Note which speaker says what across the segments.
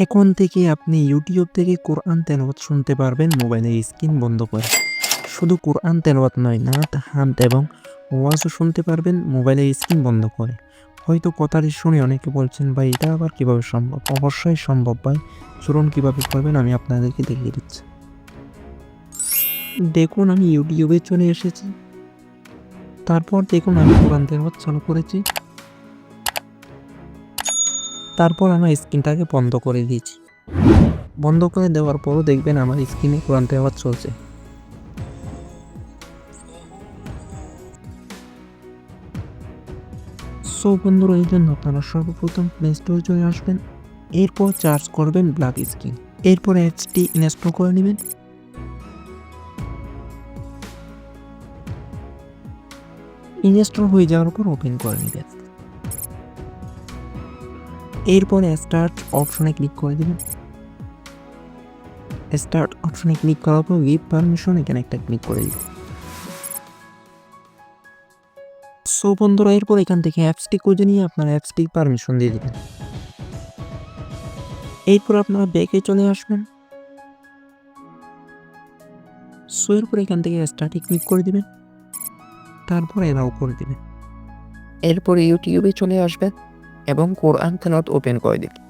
Speaker 1: এখন থেকে আপনি ইউটিউব থেকে কোরআন তেলাওয়াত শুনতে পারবেন মোবাইলের স্ক্রিন বন্ধ করে। শুধু কোরআন তেলাওয়াত নয়, নাত, হামদ এবং ওয়াজও শুনতে পারবেন মোবাইলের স্ক্রিন বন্ধ করে। হয়তো কথাটি শুনে অনেকে বলছেন, ভাই এটা আবার কীভাবে সম্ভব? অবশ্যই সম্ভব ভাই। চলুন কীভাবে করবেন আমি আপনাদেরকে দেখিয়ে দিচ্ছি। দেখুন আমি ইউটিউবে চলে এসেছি। তারপর দেখুন আমি কোরআন তেলাওয়াত চালু করেছি। তারপর আমার স্ক্রিনটাকে বন্ধ করে দিয়েছি। বন্ধ করে দেওয়ার পরও দেখবেন আমার স্ক্রিনে কোরআন তেলাওয়াত চলছে। সো বন্ধুরা, এই জন্য আপনারা সর্বপ্রথম প্লে স্টোরে চলে আসবেন। এরপর চার্জ করবেন ব্ল্যাক স্ক্রিন। এরপর অ্যাপসটি ইনস্টল করে নেবেন। ইনস্টল হয়ে যাওয়ার পর ওপেন করে নেবেন। এরপর স্টার্ট অপশনে ক্লিক করে দেবেন। স্টার্ট অপশনে ক্লিক করার পর গিভ পারমিশন এখানে একটা ক্লিক করে দিবেন। সো বন্ধুরা, এরপর এখান থেকে অ্যাপসটি খুঁজে নিয়ে আপনার অ্যাপসটি পারমিশন দিয়ে দেবেন। এরপর আপনারা ব্যাকে চলে আসবেন। সো এরপর এখান থেকে স্টার্টে ক্লিক করে দিবেন। তারপর এলাও করে দিবেন। এরপর ইউটিউবে চলে আসবেন এবং কোরআন তেলাওয়াত ওপেন করে দিবেন।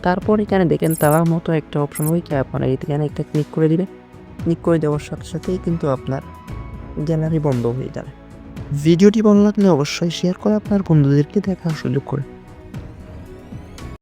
Speaker 1: তারপর এখানে দেখেন তারার মতো একটা অপশন হয়েছে, আপনারা এখানে একটা ক্লিক করে দিবেন। ক্লিক করে দেওয়ার সাথে সাথেই কিন্তু আপনার গ্যালারি বন্ধ হয়ে যাবে। ভিডিওটি ভালো লাগলে অবশ্যই শেয়ার করে আপনার বন্ধুদেরকে দেখার সুযোগ করে।